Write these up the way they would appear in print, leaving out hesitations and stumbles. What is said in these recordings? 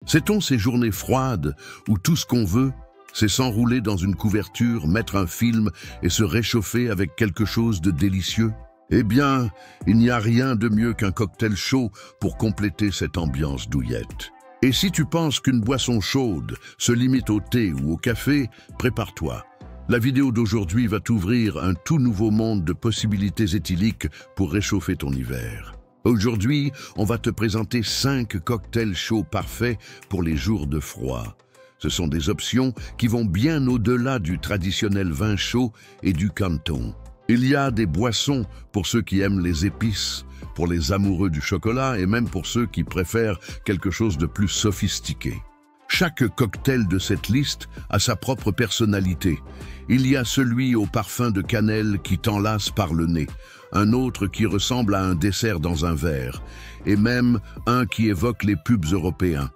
Sait-on ces journées froides où tout ce qu'on veut, c'est s'enrouler dans une couverture, mettre un film et se réchauffer avec quelque chose de délicieux? Eh bien, il n'y a rien de mieux qu'un cocktail chaud pour compléter cette ambiance douillette. Et si tu penses qu'une boisson chaude se limite au thé ou au café, prépare-toi. La vidéo d'aujourd'hui va t'ouvrir un tout nouveau monde de possibilités éthyliques pour réchauffer ton hiver. Aujourd'hui, on va te présenter 5 cocktails chauds parfaits pour les jours de froid. Ce sont des options qui vont bien au-delà du traditionnel vin chaud et du Canton. Il y a des boissons pour ceux qui aiment les épices, pour les amoureux du chocolat et même pour ceux qui préfèrent quelque chose de plus sophistiqué. Chaque cocktail de cette liste a sa propre personnalité. Il y a celui au parfum de cannelle qui t'enlace par le nez, un autre qui ressemble à un dessert dans un verre, et même un qui évoque les pubs européens.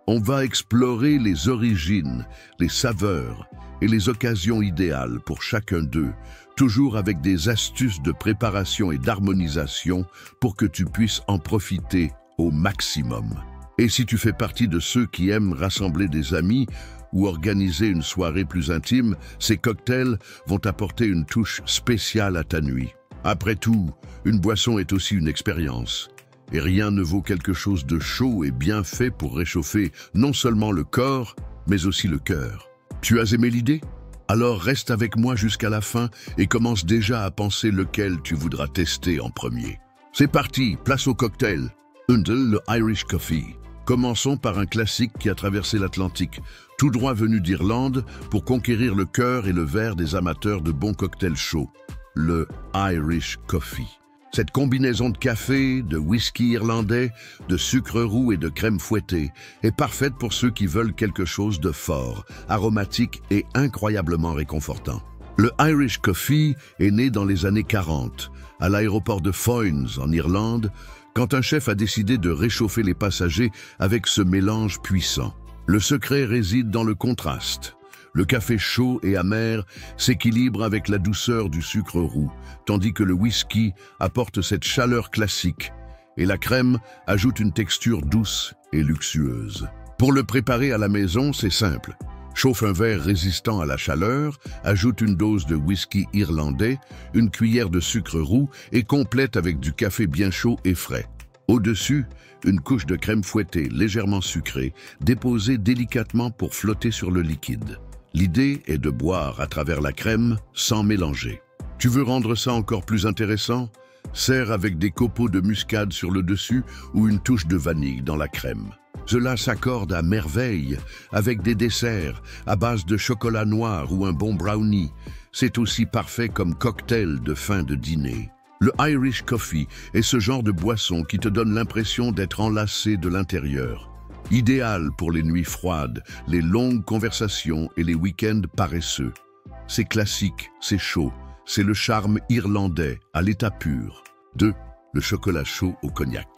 On va explorer les origines, les saveurs et les occasions idéales pour chacun d'eux, toujours avec des astuces de préparation et d'harmonisation pour que tu puisses en profiter au maximum. Et si tu fais partie de ceux qui aiment rassembler des amis ou organiser une soirée plus intime, ces cocktails vont apporter une touche spéciale à ta nuit. Après tout, une boisson est aussi une expérience. Et rien ne vaut quelque chose de chaud et bien fait pour réchauffer non seulement le corps, mais aussi le cœur. Tu as aimé l'idée? Alors reste avec moi jusqu'à la fin et commence déjà à penser lequel tu voudras tester en premier. C'est parti, place au cocktail. Le Irish Coffee. Commençons par un classique qui a traversé l'Atlantique, tout droit venu d'Irlande pour conquérir le cœur et le verre des amateurs de bons cocktails chauds. Le Irish Coffee. Cette combinaison de café, de whisky irlandais, de sucre roux et de crème fouettée est parfaite pour ceux qui veulent quelque chose de fort, aromatique et incroyablement réconfortant. Le Irish Coffee est né dans les années 40, à l'aéroport de Foynes, en Irlande, quand un chef a décidé de réchauffer les passagers avec ce mélange puissant. Le secret réside dans le contraste. Le café chaud et amer s'équilibre avec la douceur du sucre roux, tandis que le whisky apporte cette chaleur classique et la crème ajoute une texture douce et luxueuse. Pour le préparer à la maison, c'est simple. Chauffe un verre résistant à la chaleur, ajoute une dose de whisky irlandais, une cuillère de sucre roux et complète avec du café bien chaud et frais. Au-dessus, une couche de crème fouettée légèrement sucrée, déposée délicatement pour flotter sur le liquide. L'idée est de boire à travers la crème sans mélanger. Tu veux rendre ça encore plus intéressant? Sers avec des copeaux de muscade sur le dessus ou une touche de vanille dans la crème. Cela s'accorde à merveille avec des desserts à base de chocolat noir ou un bon brownie. C'est aussi parfait comme cocktail de fin de dîner. Le Irish Coffee est ce genre de boisson qui te donne l'impression d'être enlacé de l'intérieur. Idéal pour les nuits froides, les longues conversations et les week-ends paresseux. C'est classique, c'est chaud, c'est le charme irlandais à l'état pur. 2. Le chocolat chaud au cognac.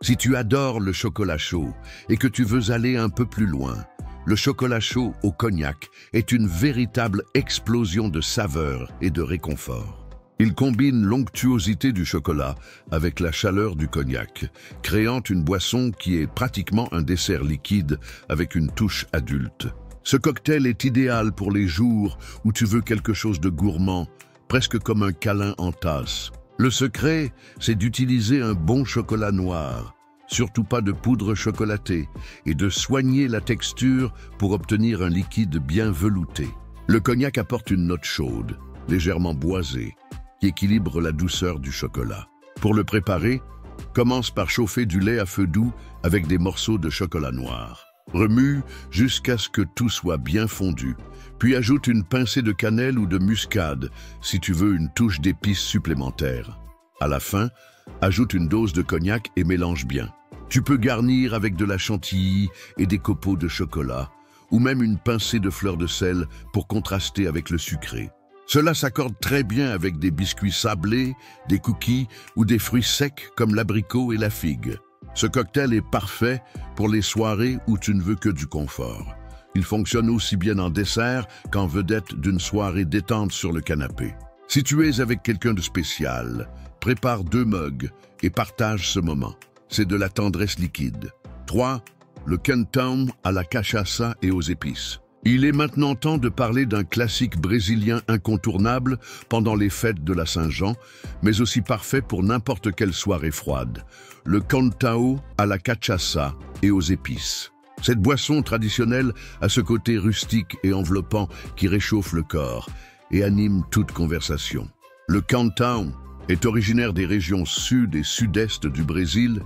Si tu adores le chocolat chaud et que tu veux aller un peu plus loin, le chocolat chaud au cognac est une véritable explosion de saveurs et de réconfort. Il combine l'onctuosité du chocolat avec la chaleur du cognac, créant une boisson qui est pratiquement un dessert liquide avec une touche adulte. Ce cocktail est idéal pour les jours où tu veux quelque chose de gourmand, presque comme un câlin en tasse. Le secret, c'est d'utiliser un bon chocolat noir, surtout pas de poudre chocolatée, et de soigner la texture pour obtenir un liquide bien velouté. Le cognac apporte une note chaude, légèrement boisée, qui équilibre la douceur du chocolat. Pour le préparer, commence par chauffer du lait à feu doux avec des morceaux de chocolat noir. Remue jusqu'à ce que tout soit bien fondu, puis ajoute une pincée de cannelle ou de muscade si tu veux une touche d'épices supplémentaire. À la fin, ajoute une dose de cognac et mélange bien. Tu peux garnir avec de la chantilly et des copeaux de chocolat, ou même une pincée de fleurs de sel pour contraster avec le sucré. Cela s'accorde très bien avec des biscuits sablés, des cookies ou des fruits secs comme l'abricot et la figue. Ce cocktail est parfait pour les soirées où tu ne veux que du confort. Il fonctionne aussi bien en dessert qu'en vedette d'une soirée détente sur le canapé. Si tu es avec quelqu'un de spécial, prépare 2 mugs et partage ce moment. C'est de la tendresse liquide. 3. le quentão à la cachaça et aux épices. Il est maintenant temps de parler d'un classique brésilien incontournable pendant les fêtes de la Saint-Jean, mais aussi parfait pour n'importe quelle soirée froide. Le quentão à la cachaça et aux épices. Cette boisson traditionnelle a ce côté rustique et enveloppant qui réchauffe le corps et anime toute conversation. Le quentão est originaire des régions sud et sud-est du Brésil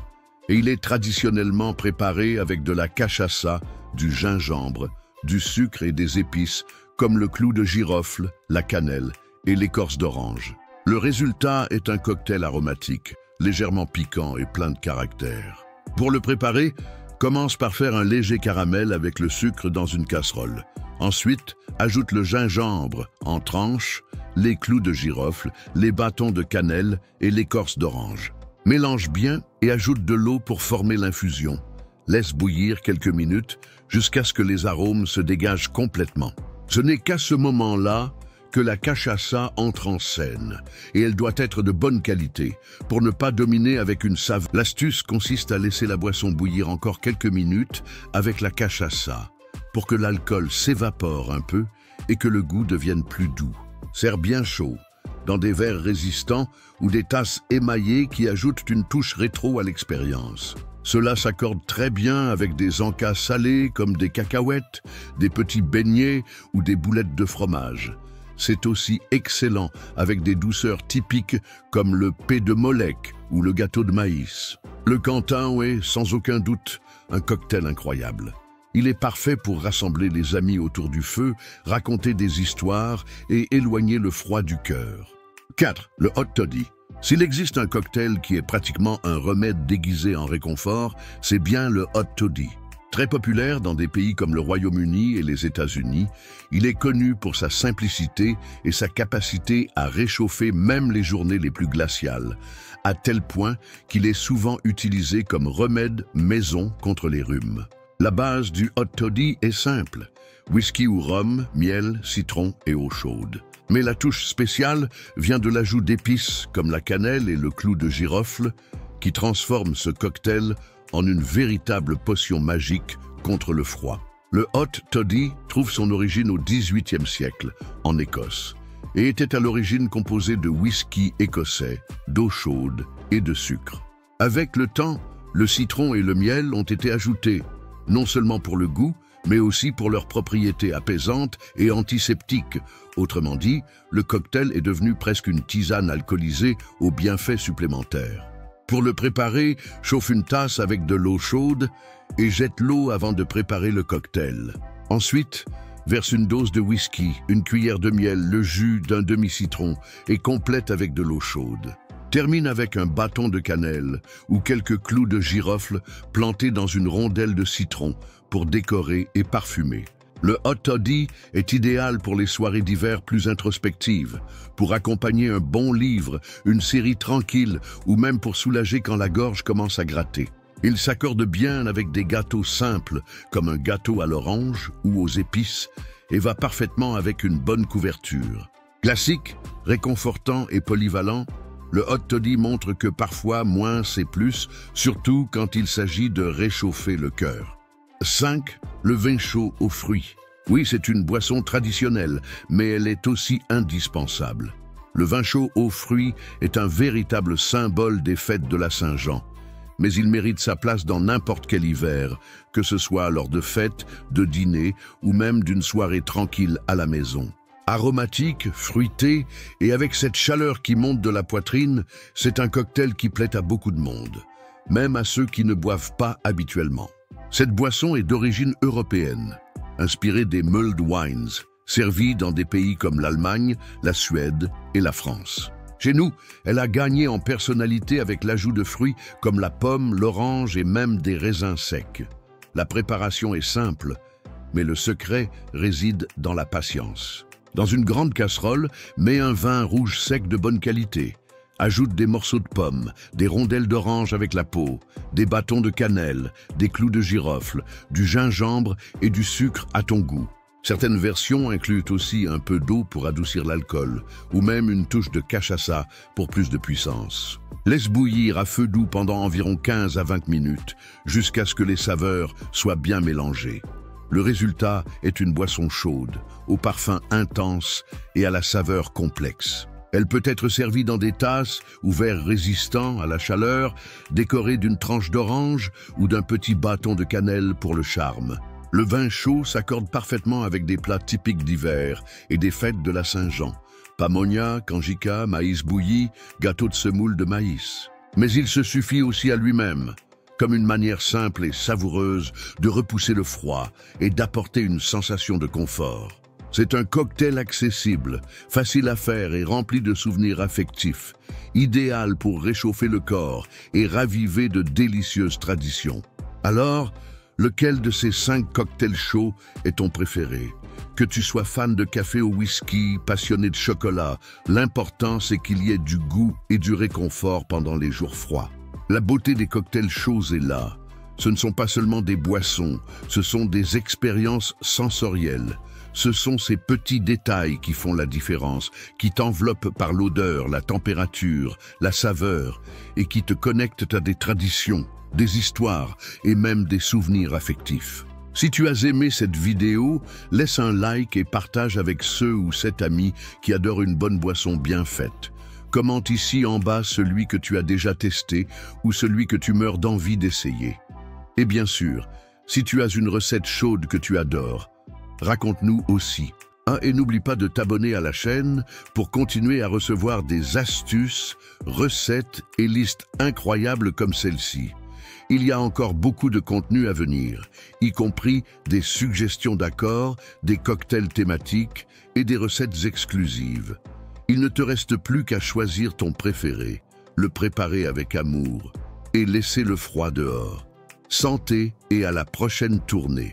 et il est traditionnellement préparé avec de la cachaça, du gingembre, du sucre et des épices comme le clou de girofle, la cannelle et l'écorce d'orange. Le résultat est un cocktail aromatique, légèrement piquant et plein de caractère. Pour le préparer, commence par faire un léger caramel avec le sucre dans une casserole. Ensuite, ajoute le gingembre en tranches, les clous de girofle, les bâtons de cannelle et l'écorce d'orange. Mélange bien et ajoute de l'eau pour former l'infusion. Laisse bouillir quelques minutes jusqu'à ce que les arômes se dégagent complètement. Ce n'est qu'à ce moment-là que la cachaça entre en scène et elle doit être de bonne qualité pour ne pas dominer avec une saveur. L'astuce consiste à laisser la boisson bouillir encore quelques minutes avec la cachaça pour que l'alcool s'évapore un peu et que le goût devienne plus doux. Sers bien chaud, dans des verres résistants ou des tasses émaillées qui ajoutent une touche rétro à l'expérience. Cela s'accorde très bien avec des encas salés comme des cacahuètes, des petits beignets ou des boulettes de fromage. C'est aussi excellent avec des douceurs typiques comme le pé de Molek ou le gâteau de maïs. Le quentão est, sans aucun doute, un cocktail incroyable. Il est parfait pour rassembler les amis autour du feu, raconter des histoires et éloigner le froid du cœur. 4. Le hot toddy. S'il existe un cocktail qui est pratiquement un remède déguisé en réconfort, c'est bien le hot toddy. Très populaire dans des pays comme le Royaume-Uni et les États-Unis, il est connu pour sa simplicité et sa capacité à réchauffer même les journées les plus glaciales, à tel point qu'il est souvent utilisé comme remède maison contre les rhumes. La base du hot toddy est simple, whisky ou rhum, miel, citron et eau chaude. Mais la touche spéciale vient de l'ajout d'épices comme la cannelle et le clou de girofle qui transforment ce cocktail en une véritable potion magique contre le froid. Le hot toddy trouve son origine au XVIIIe siècle, en Écosse, et était à l'origine composé de whisky écossais, d'eau chaude et de sucre. Avec le temps, le citron et le miel ont été ajoutés, non seulement pour le goût, mais aussi pour leurs propriétés apaisantes et antiseptiques. Autrement dit, le cocktail est devenu presque une tisane alcoolisée aux bienfaits supplémentaires. Pour le préparer, chauffe une tasse avec de l'eau chaude et jette l'eau avant de préparer le cocktail. Ensuite, verse une dose de whisky, une cuillère de miel, le jus d'un demi-citron et complète avec de l'eau chaude. Termine avec un bâton de cannelle ou quelques clous de girofle plantés dans une rondelle de citron pour décorer et parfumer. Le hot toddy est idéal pour les soirées d'hiver plus introspectives, pour accompagner un bon livre, une série tranquille ou même pour soulager quand la gorge commence à gratter. Il s'accorde bien avec des gâteaux simples comme un gâteau à l'orange ou aux épices et va parfaitement avec une bonne couverture. Classique, réconfortant et polyvalent, le hot toddy montre que parfois moins c'est plus, surtout quand il s'agit de réchauffer le cœur. 5. Le vin chaud aux fruits. Oui, c'est une boisson traditionnelle, mais elle est aussi indispensable. Le vin chaud aux fruits est un véritable symbole des fêtes de la Saint-Jean, mais il mérite sa place dans n'importe quel hiver, que ce soit lors de fêtes, de dîners ou même d'une soirée tranquille à la maison. Aromatique, fruité et avec cette chaleur qui monte de la poitrine, c'est un cocktail qui plaît à beaucoup de monde, même à ceux qui ne boivent pas habituellement. Cette boisson est d'origine européenne, inspirée des mulled wines, servie dans des pays comme l'Allemagne, la Suède et la France. Chez nous, elle a gagné en personnalité avec l'ajout de fruits comme la pomme, l'orange et même des raisins secs. La préparation est simple, mais le secret réside dans la patience. Dans une grande casserole, mets un vin rouge sec de bonne qualité. Ajoute des morceaux de pommes, des rondelles d'orange avec la peau, des bâtons de cannelle, des clous de girofle, du gingembre et du sucre à ton goût. Certaines versions incluent aussi un peu d'eau pour adoucir l'alcool, ou même une touche de cachaça pour plus de puissance. Laisse bouillir à feu doux pendant environ 15 à 20 minutes, jusqu'à ce que les saveurs soient bien mélangées. Le résultat est une boisson chaude, au parfum intense et à la saveur complexe. Elle peut être servie dans des tasses ou verres résistants à la chaleur, décorée d'une tranche d'orange ou d'un petit bâton de cannelle pour le charme. Le vin chaud s'accorde parfaitement avec des plats typiques d'hiver et des fêtes de la Saint-Jean. Pamonia, canjica, maïs bouilli, gâteau de semoule de maïs. Mais il se suffit aussi à lui-même, comme une manière simple et savoureuse de repousser le froid et d'apporter une sensation de confort. C'est un cocktail accessible, facile à faire et rempli de souvenirs affectifs, idéal pour réchauffer le corps et raviver de délicieuses traditions. Alors, lequel de ces 5 cocktails chauds est ton préféré? Que tu sois fan de café au whisky, passionné de chocolat, l'important c'est qu'il y ait du goût et du réconfort pendant les jours froids. La beauté des cocktails chauds est là. Ce ne sont pas seulement des boissons, ce sont des expériences sensorielles. Ce sont ces petits détails qui font la différence, qui t'enveloppent par l'odeur, la température, la saveur, et qui te connectent à des traditions, des histoires et même des souvenirs affectifs. Si tu as aimé cette vidéo, laisse un like et partage avec ceux ou cet ami qui adorent une bonne boisson bien faite. Commente ici en bas celui que tu as déjà testé ou celui que tu meurs d'envie d'essayer. Et bien sûr, si tu as une recette chaude que tu adores, raconte-nous aussi. Et n'oublie pas de t'abonner à la chaîne pour continuer à recevoir des astuces, recettes et listes incroyables comme celle-ci. Il y a encore beaucoup de contenu à venir, y compris des suggestions d'accords, des cocktails thématiques et des recettes exclusives. Il ne te reste plus qu'à choisir ton préféré, le préparer avec amour et laisser le froid dehors. Santé et à la prochaine tournée.